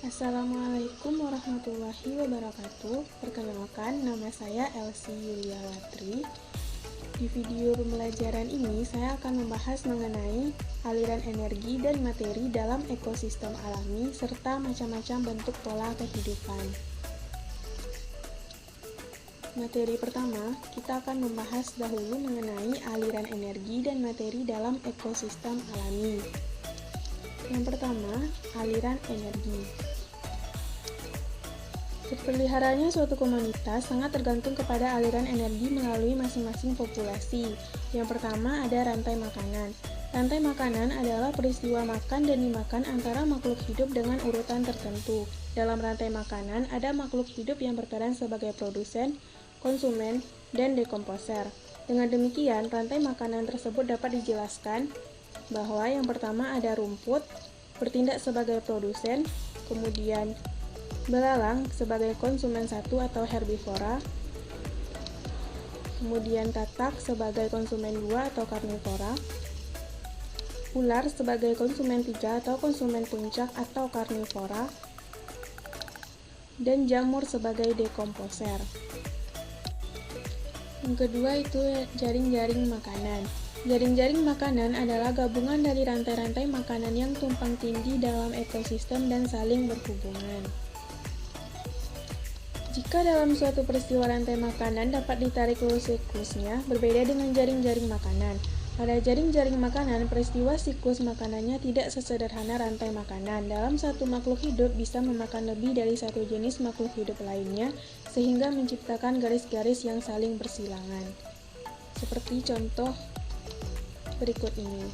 Assalamualaikum warahmatullahi wabarakatuh. Perkenalkan, nama saya Elsie Yuliawatri. Di video pembelajaran ini, saya akan membahas mengenai aliran energi dan materi dalam ekosistem alami serta macam-macam bentuk pola kehidupan. Materi pertama, kita akan membahas dahulu mengenai aliran energi dan materi dalam ekosistem alami. Yang pertama, aliran energi. Terpeliharanya suatu komunitas sangat tergantung kepada aliran energi melalui masing-masing populasi. Yang pertama ada rantai makanan. Rantai makanan adalah peristiwa makan dan dimakan antara makhluk hidup dengan urutan tertentu. Dalam rantai makanan ada makhluk hidup yang berperan sebagai produsen, konsumen, dan dekomposer. Dengan demikian, rantai makanan tersebut dapat dijelaskan bahwa yang pertama ada rumput, bertindak sebagai produsen, kemudian belalang sebagai konsumen satu atau herbivora, kemudian katak sebagai konsumen dua atau karnivora, ular sebagai konsumen tiga atau konsumen puncak atau karnivora, dan jamur sebagai dekomposer. Yang kedua itu jaring-jaring makanan. Jaring-jaring makanan adalah gabungan dari rantai-rantai makanan yang tumpang tindih dalam ekosistem dan saling berhubungan. Jika dalam suatu peristiwa rantai makanan dapat ditarik lurus siklusnya, berbeda dengan jaring-jaring makanan. Pada jaring-jaring makanan, peristiwa siklus makanannya tidak sesederhana rantai makanan. Dalam satu makhluk hidup bisa memakan lebih dari satu jenis makhluk hidup lainnya, sehingga menciptakan garis-garis yang saling bersilangan. Seperti contoh berikut ini.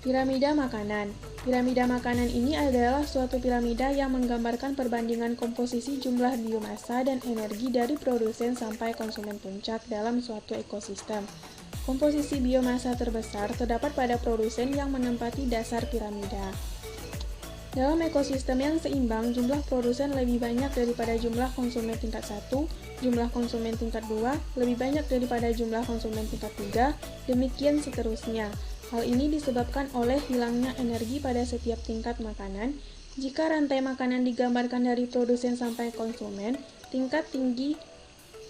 Piramida makanan. Piramida makanan ini adalah suatu piramida yang menggambarkan perbandingan komposisi jumlah biomasa dan energi dari produsen sampai konsumen puncak dalam suatu ekosistem. Komposisi biomasa terbesar terdapat pada produsen yang menempati dasar piramida. Dalam ekosistem yang seimbang, jumlah produsen lebih banyak daripada jumlah konsumen tingkat 1, jumlah konsumen tingkat 2 lebih banyak daripada jumlah konsumen tingkat 3, demikian seterusnya. Hal ini disebabkan oleh hilangnya energi pada setiap tingkat makanan. Jika rantai makanan digambarkan dari produsen sampai konsumen, tingkat tinggi,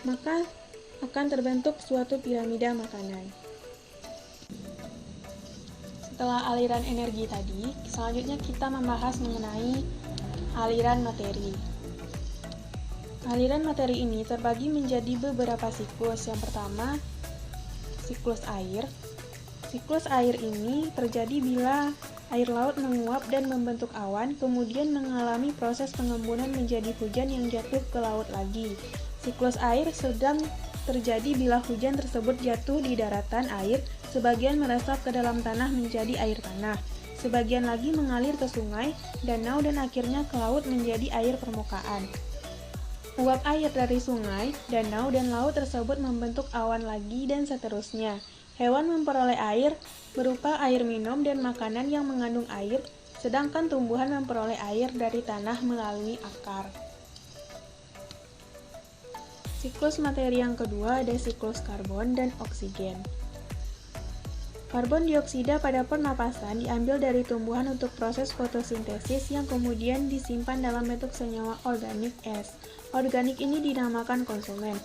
maka akan terbentuk suatu piramida makanan. Setelah aliran energi tadi, selanjutnya kita membahas mengenai aliran materi. Aliran materi ini terbagi menjadi beberapa siklus. Yang pertama, siklus air. Siklus air ini terjadi bila air laut menguap dan membentuk awan, kemudian mengalami proses pengembunan menjadi hujan yang jatuh ke laut lagi. Siklus air sedang terjadi bila hujan tersebut jatuh di daratan air, sebagian meresap ke dalam tanah menjadi air tanah, sebagian lagi mengalir ke sungai, danau, dan akhirnya ke laut menjadi air permukaan. Uap air dari sungai, danau, dan laut tersebut membentuk awan lagi dan seterusnya. Hewan memperoleh air berupa air minum dan makanan yang mengandung air, sedangkan tumbuhan memperoleh air dari tanah melalui akar. Siklus materi yang kedua ada siklus karbon dan oksigen. Karbon dioksida pada pernapasan diambil dari tumbuhan untuk proses fotosintesis yang kemudian disimpan dalam bentuk senyawa organik S. Organik ini dinamakan konsumen.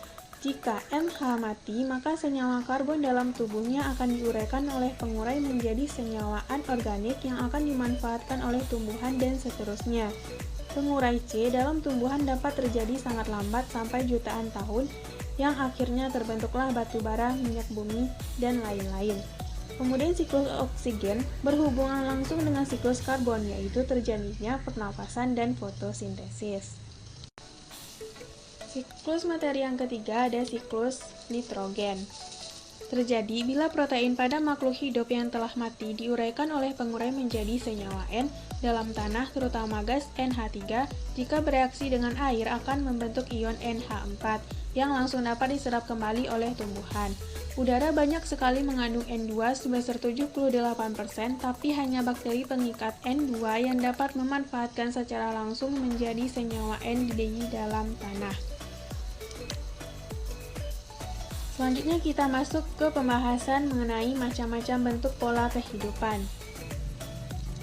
Jika NH mati, maka senyawa karbon dalam tubuhnya akan diuraikan oleh pengurai menjadi senyawa anorganik yang akan dimanfaatkan oleh tumbuhan dan seterusnya. Pengurai C dalam tumbuhan dapat terjadi sangat lambat sampai jutaan tahun, yang akhirnya terbentuklah batu bara, minyak bumi, dan lain-lain. Kemudian siklus oksigen berhubungan langsung dengan siklus karbon, yaitu terjadinya pernapasan dan fotosintesis. Siklus materi yang ketiga ada siklus nitrogen. Terjadi bila protein pada makhluk hidup yang telah mati diuraikan oleh pengurai menjadi senyawa N dalam tanah, terutama gas NH3. Jika bereaksi dengan air akan membentuk ion NH4 yang langsung dapat diserap kembali oleh tumbuhan. Udara banyak sekali mengandung N2 sebesar 78%, tapi hanya bakteri pengikat N2 yang dapat memanfaatkan secara langsung menjadi senyawa N di dalam tanah. Selanjutnya kita masuk ke pembahasan mengenai macam-macam bentuk pola kehidupan.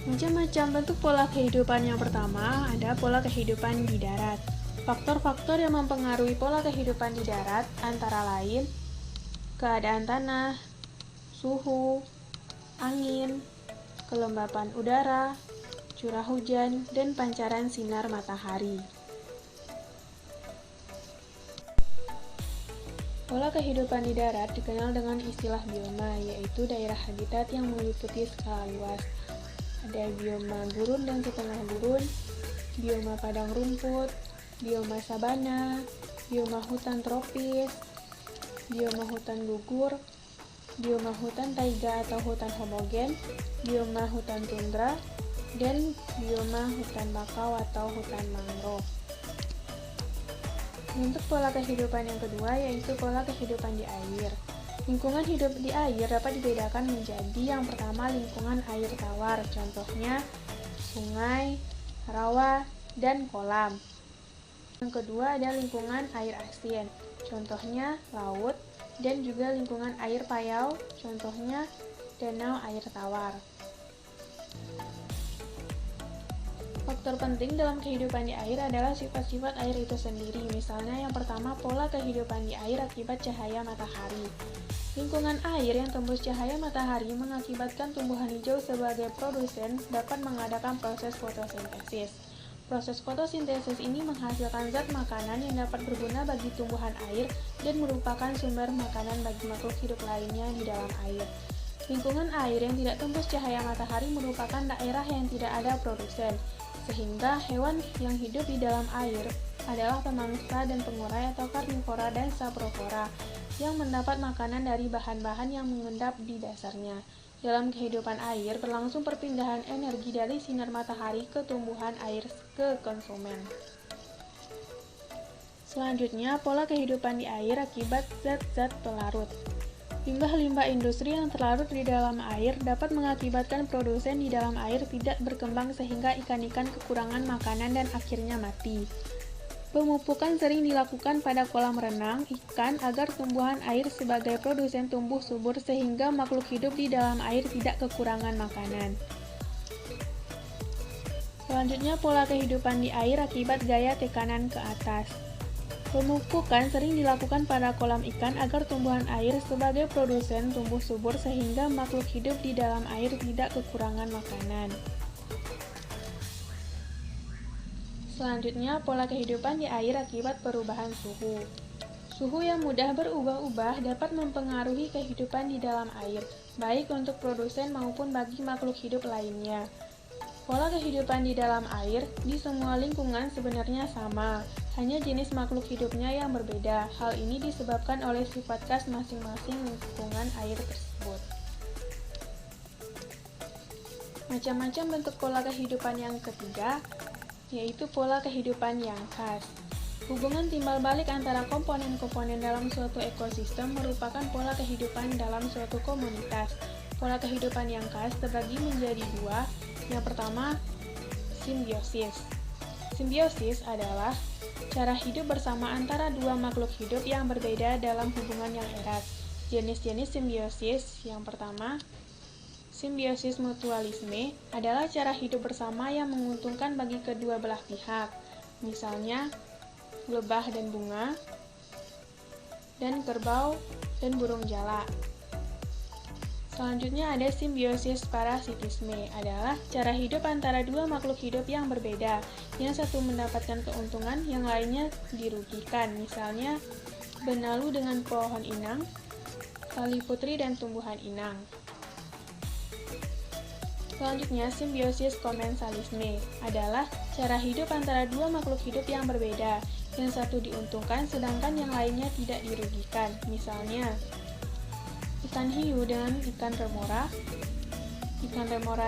Macam-macam bentuk pola kehidupan. Yang pertama, ada pola kehidupan di darat. Faktor-faktor yang mempengaruhi pola kehidupan di darat antara lain keadaan tanah, suhu, angin, kelembapan udara, curah hujan, dan pancaran sinar matahari. Pola kehidupan di darat dikenal dengan istilah bioma, yaitu daerah habitat yang meliputi skala luas. Ada bioma gurun dan setengah gurun, bioma padang rumput, bioma sabana, bioma hutan tropis, bioma hutan gugur, bioma hutan taiga atau hutan homogen, bioma hutan tundra, dan bioma hutan bakau atau hutan mangrove. Bentuk pola kehidupan yang kedua yaitu pola kehidupan di air. Lingkungan hidup di air dapat dibedakan menjadi yang pertama lingkungan air tawar, contohnya sungai, rawa, dan kolam. Yang kedua ada lingkungan air asin, contohnya laut, dan juga lingkungan air payau, contohnya danau air tawar. Faktor penting dalam kehidupan di air adalah sifat-sifat air itu sendiri. Misalnya yang pertama, pola kehidupan di air akibat cahaya matahari. Lingkungan air yang tembus cahaya matahari mengakibatkan tumbuhan hijau sebagai produsen dapat mengadakan proses fotosintesis. Proses fotosintesis ini menghasilkan zat makanan yang dapat berguna bagi tumbuhan air dan merupakan sumber makanan bagi makhluk hidup lainnya di dalam air. Lingkungan air yang tidak tembus cahaya matahari merupakan daerah yang tidak ada produsen, sehingga hewan yang hidup di dalam air adalah pemangsa dan pengurai atau karnivora dan saprovora yang mendapat makanan dari bahan-bahan yang mengendap di dasarnya. Dalam kehidupan air berlangsung perpindahan energi dari sinar matahari ke tumbuhan air ke konsumen. Selanjutnya, pola kehidupan di air akibat zat-zat pelarut. Limbah-limbah industri yang terlarut di dalam air dapat mengakibatkan produsen di dalam air tidak berkembang sehingga ikan-ikan kekurangan makanan dan akhirnya mati. Pemupukan sering dilakukan pada kolam renang ikan agar tumbuhan air sebagai produsen tumbuh subur sehingga makhluk hidup di dalam air tidak kekurangan makanan. Selanjutnya, pola kehidupan di air akibat gaya tekanan ke atas. Pemupukan sering dilakukan pada kolam ikan agar tumbuhan air sebagai produsen tumbuh subur sehingga makhluk hidup di dalam air tidak kekurangan makanan. Selanjutnya, pola kehidupan di air akibat perubahan suhu. Suhu yang mudah berubah-ubah dapat mempengaruhi kehidupan di dalam air, baik untuk produsen maupun bagi makhluk hidup lainnya. Pola kehidupan di dalam air di semua lingkungan sebenarnya sama, hanya jenis makhluk hidupnya yang berbeda. Hal ini disebabkan oleh sifat khas masing-masing lingkungan air tersebut. Macam-macam bentuk pola kehidupan yang ketiga, yaitu pola kehidupan yang khas. Hubungan timbal balik antara komponen-komponen dalam suatu ekosistem merupakan pola kehidupan dalam suatu komunitas. Pola kehidupan yang khas terbagi menjadi dua. Yang pertama, simbiosis. Simbiosis adalah cara hidup bersama antara dua makhluk hidup yang berbeda dalam hubungan yang erat. Jenis-jenis simbiosis yang pertama, simbiosis mutualisme adalah cara hidup bersama yang menguntungkan bagi kedua belah pihak. Misalnya, lebah dan bunga, dan kerbau dan burung jalak. Selanjutnya ada simbiosis parasitisme, adalah cara hidup antara dua makhluk hidup yang berbeda. Yang satu mendapatkan keuntungan, yang lainnya dirugikan. Misalnya, benalu dengan pohon inang, tali putri dan tumbuhan inang. Selanjutnya, simbiosis komensalisme, adalah cara hidup antara dua makhluk hidup yang berbeda. Yang satu diuntungkan, sedangkan yang lainnya tidak dirugikan. Misalnya, ikan hiu dengan ikan remora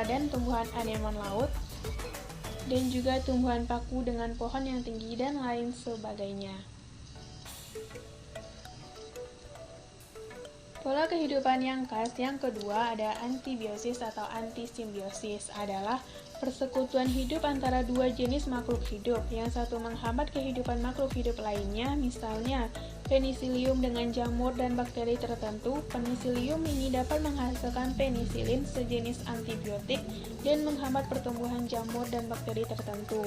dan tumbuhan anemon laut, dan juga tumbuhan paku dengan pohon yang tinggi dan lain sebagainya. Pola kehidupan yang khas yang kedua ada antibiosis atau antisimbiosis, adalah persekutuan hidup antara dua jenis makhluk hidup. Yang satu menghambat kehidupan makhluk hidup lainnya, misalnya penisilium dengan jamur dan bakteri tertentu. Penisilium ini dapat menghasilkan penisilin, sejenis antibiotik, dan menghambat pertumbuhan jamur dan bakteri tertentu.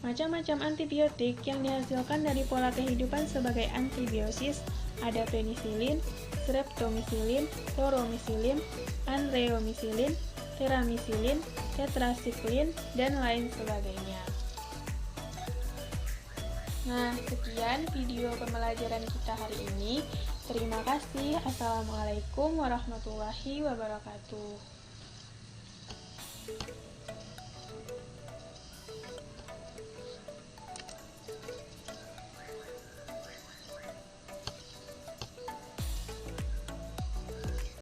Macam-macam antibiotik yang dihasilkan dari pola kehidupan sebagai antibiosis ada penisilin, streptomycin, kloromycin, anreomycin, teramycin, tetrasiklin, dan lain sebagainya. Nah, sekian video pembelajaran kita hari ini. Terima kasih. Assalamualaikum warahmatullahi wabarakatuh.